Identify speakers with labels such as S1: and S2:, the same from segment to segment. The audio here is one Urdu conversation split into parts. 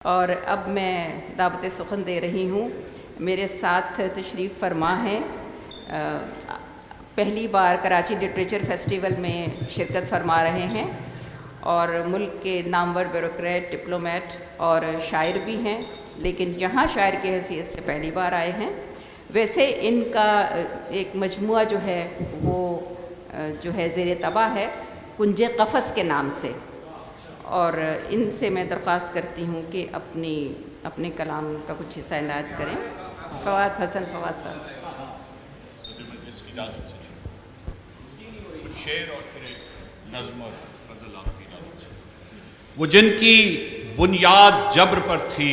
S1: اور اب میں دعوت سخن دے رہی ہوں۔ میرے ساتھ تشریف فرما ہیں، پہلی بار کراچی لٹریچر فیسٹیول میں شرکت فرما رہے ہیں اور ملک کے نامور بیوروکریٹ، ڈپلومیٹ اور شاعر بھی ہیں، لیکن یہاں شاعر کی حیثیت سے پہلی بار آئے ہیں۔ ویسے ان کا ایک مجموعہ جو ہے وہ جو ہے زیر طبع ہے کنج قفس کے نام سے، اور ان سے میں درخواست کرتی ہوں کہ اپنے کلام کا کچھ حصہ عنایت کریں۔ فواد حسن فواد صاحب۔
S2: کچھ شعر اور پھر ایک نظم اور غزل آپ کی اجازت سے۔ وہ جن کی بنیاد جبر پر تھی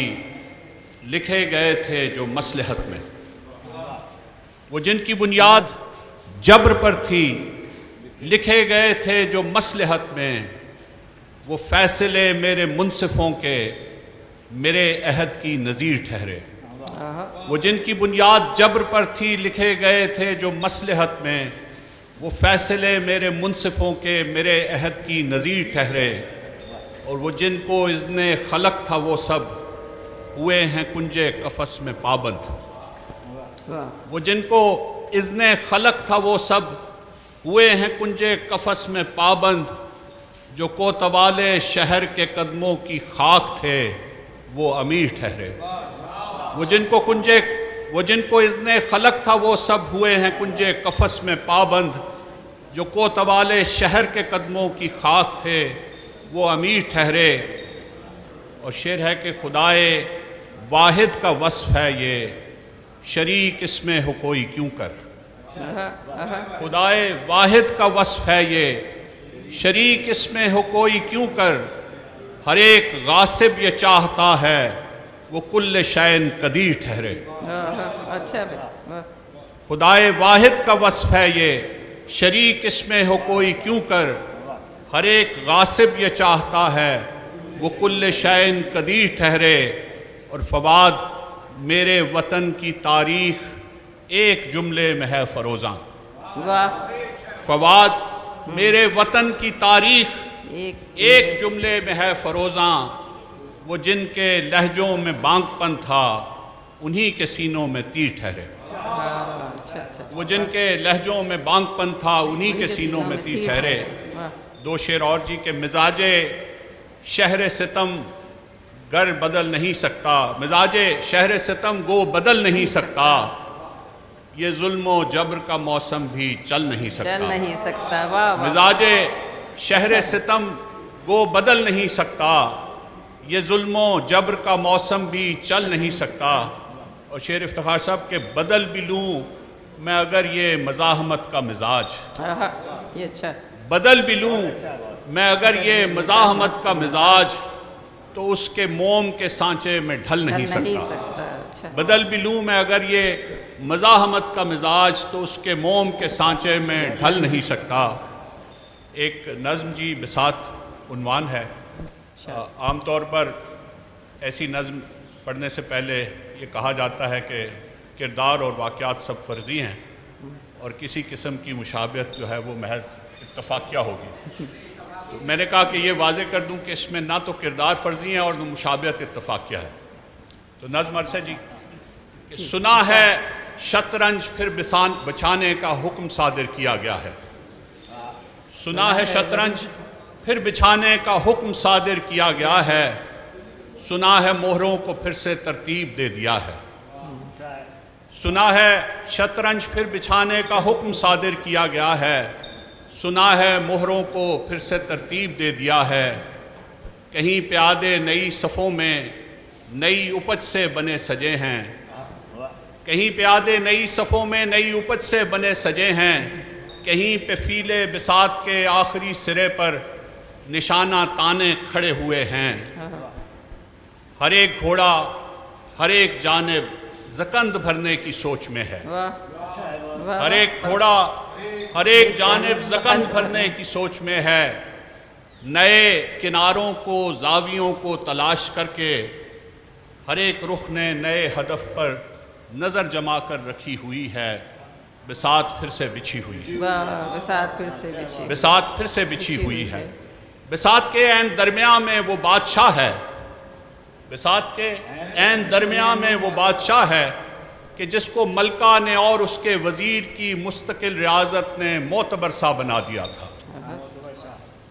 S2: لکھے گئے تھے جو مصلحت میں، وہ جن کی بنیاد جبر پر تھی لکھے گئے تھے جو مصلحت میں، وہ فیصلے میرے منصفوں کے میرے عہد کی نظیر ٹھہرے۔ وہ جن کی بنیاد جبر پر تھی لکھے گئے تھے جو مصلحت میں، وہ فیصلے میرے منصفوں کے میرے عہد کی نظیر ٹھہرے۔ اور وہ جن کو اذن خلق تھا وہ سب ہوئے ہیں کنج قفس میں پابند۔ وہ جن کو اذن خلق تھا وہ سب ہوئے ہیں کنج قفس میں پابند، جو کوتوال شہر کے قدموں کی خاک تھے وہ امیر ٹھہرے۔ وہ جن کو اذن خلق تھا وہ سب ہوئے ہیں کنج قفس میں پابند، جو کوتوال شہر کے قدموں کی خاک تھے وہ امیر ٹھہرے۔ اور شعر ہے کہ خدائے واحد کا وصف ہے یہ، شریک اس میں ہو کوئی کیوں کر۔ خدائے واحد کا وصف ہے یہ، شریک اس میں ہو کوئی کیوں کر۔ ہر ایک غاصب یہ چاہتا ہے وہ کل شین قدیر ٹھہرے۔ خدائے واحد کا وصف ہے یہ، شریک اس میں ہو کوئی کیوں کر۔ ہر ایک غاصب یہ چاہتا ہے وہ کل شین قدیر ٹھہرے۔ اور فواد میرے وطن کی تاریخ ایک جملے میں ہے فروزاں۔ فواد میرے وطن کی تاریخ ایک جملے میں ہے فروزاں۔ وہ جن کے لہجوں میں بانگ پن تھا انہی کے سینوں میں تیر ٹھہرے۔ وہ جن کے لہجوں میں بانگ پن تھا انہی کے سینوں میں تیر ٹھہرے۔ دو شعر اور جی کہ مزاج شہر ستم گر بدل نہیں سکتا، مزاج شہر ستم گو بدل نہیں سکتا، یہ ظلم و جبر کا موسم بھی چل نہیں سکتا۔ مزاج شہر ستم گو بدل نہیں سکتا، یہ ظلم و جبر کا موسم بھی چل نہیں سکتا۔ اور شعر افتخار صاحب کہ بدل بھی لوں میں اگر یہ مزاحمت کا مزاج، بدل بھی لوں میں اگر یہ مزاحمت کا مزاج، تو اس کے موم کے سانچے میں ڈھل نہیں سکتا۔ بدل بھی لوں میں اگر یہ مزاحمت کا مزاج، تو اس کے موم کے سانچے میں ڈھل نہیں سکتا۔ ایک نظم جی بساط عنوان ہے۔ عام طور پر ایسی نظم پڑھنے سے پہلے یہ کہا جاتا ہے کہ کردار اور واقعات سب فرضی ہیں اور کسی قسم کی مشابہت جو ہے وہ محض اتفاقیہ ہوگی۔ تو میں نے کہا کہ یہ واضح کر دوں کہ اس میں نہ تو کردار فرضی ہیں اور نہ مشابہت اتفاقیہ ہے۔ تو نظم عرض ہے جی کہ سنا ہے شطرنج پھر بچھانے کا حکم صادر کیا گیا ہے۔ سنا ہے شطرنج پھر بچھانے کا حکم صادر کیا گیا ہے، سنا ہے مہروں کو پھر سے ترتیب دے دیا ہے۔ سنا ہے شطرنج پھر بچھانے کا حکم صادر کیا گیا ہے، سنا ہے مہروں کو پھر سے ترتیب دے دیا ہے۔ کہیں پیادے نئی صفوں میں نئی اپج سے بنے سجے ہیں، کہیں پیادے نئی صفوں میں نئی اپج سے بنے سجے ہیں، کہیں پہ فیلے بساط کے آخری سرے پر نشانہ تانے کھڑے ہوئے ہیں۔ ہر ایک گھوڑا ہر ایک جانب زکند بھرنے کی سوچ میں ہے، ہر ایک گھوڑا ہر ایک جانب زکند بھرنے کی سوچ میں ہے۔ نئے کناروں کو زاویوں کو تلاش کر کے ہر ایک رخ نے نئے ہدف پر نظر جما کر رکھی ہوئی ہے۔ بساط پھر سے بچھی ہوئی ہے، بساط پھر سے بچھی ہوئی ہے۔ بساط کے عین درمیان میں وہ بادشاہ ہے بساط کے عین درمیان میں وہ بادشاہ ہے کہ جس کو ملکہ نے اور اس کے وزیر کی مستقل ریاست نے معتبر سا بنا دیا تھا،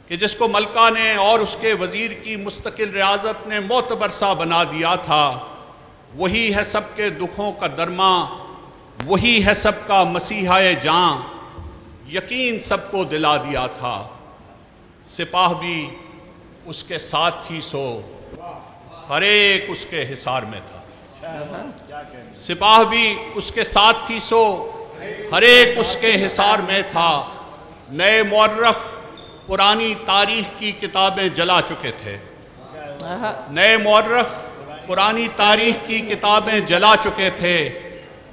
S2: کہ جس کو ملکہ نے اور اس کے وزیر کی مستقل ریاست نے معتبر سا بنا دیا تھا، وہی ہے سب کے دکھوں کا درماں، وہی ہے سب کا مسیحا جاں، یقین سب کو دلا دیا تھا، سپاہ بھی اس کے ساتھ تھی سو ہر ایک اس کے حصار میں تھا، سپاہ بھی اس کے ساتھ تھی سو ہر ایک اس کے حصار میں تھا، نئے مورخ پرانی تاریخ کی کتابیں جلا چکے تھے، نئے مورخ پرانی تاریخ کی کتابیں جلا چکے تھے،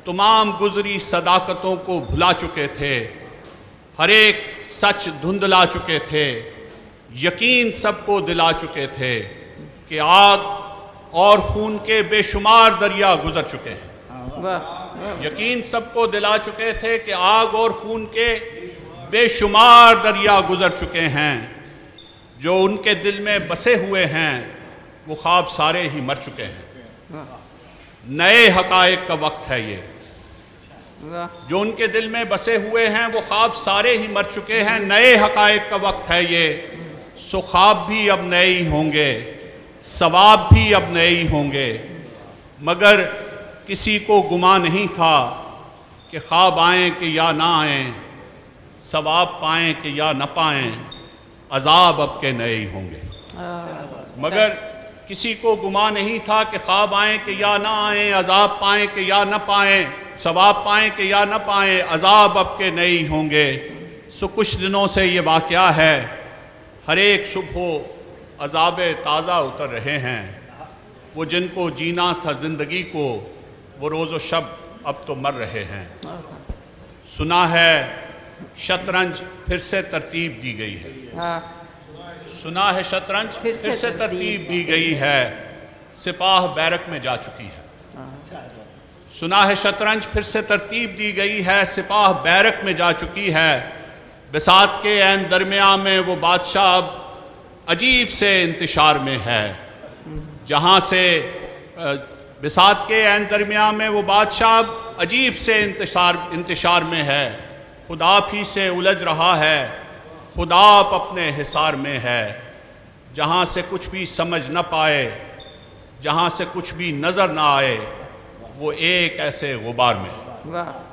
S2: تمام گزری صداقتوں کو بھلا چکے تھے، ہر ایک سچ دھندلا چکے تھے، یقین سب کو دلا چکے تھے کہ آگ اور خون کے بے شمار دریا گزر چکے ہیں، یقین سب کو دلا چکے تھے کہ آگ اور خون کے بے شمار دریا گزر چکے ہیں، جو ان کے دل میں بسے ہوئے ہیں وہ خواب سارے ہی مر چکے ہیں، نئے حقائق کا وقت ہے یہ، جو ان کے دل میں بسے ہوئے ہیں وہ خواب سارے ہی مر چکے ہیں، نئے حقائق کا وقت ہے یہ، سو خواب بھی اب نئے ہی ہوں گے، ثواب بھی اب نئے ہی ہوں گے، مگر کسی کو گمان نہیں تھا کہ خواب آئیں کہ یا نہ آئیں، ثواب پائیں کہ یا نہ پائیں، عذاب اب کے نئے ہی ہوں گے، مگر کسی کو گمان نہیں تھا کہ خواب آئیں کہ یا نہ آئیں، عذاب پائیں کہ یا نہ پائیں، ثواب پائیں کہ یا نہ پائیں، عذاب اب کے نئے ہی ہوں گے، سو کچھ دنوں سے یہ واقعہ ہے، ہر ایک صبح عذاب تازہ اتر رہے ہیں، وہ جن کو جینا تھا زندگی کو وہ روز و شب اب تو مر رہے ہیں، سنا ہے شطرنج پھر سے ترتیب دی گئی ہے، سنا ہے شطرنج پھر سے ترتیب دی گئی ہے، سپاہ بیرک میں جا چکی ہے، سنا ہے شطرنج پھر سے ترتیب دی گئی ہے، سپاہ بیرک میں جا چکی ہے، بساط کے عین درمیان میں وہ بادشاہ اب عجیب سے انتشار میں ہے، جہاں سے بساط کے عین درمیان میں وہ بادشاہ اب عجیب سے انتشار میں ہے، خدا ہی سے الجھ رہا ہے، خدا اپنے حصار میں ہے، جہاں سے کچھ بھی سمجھ نہ پائے، جہاں سے کچھ بھی نظر نہ آئے، وہ ایک ایسے غبار میں۔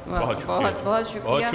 S1: بہت شکریہ۔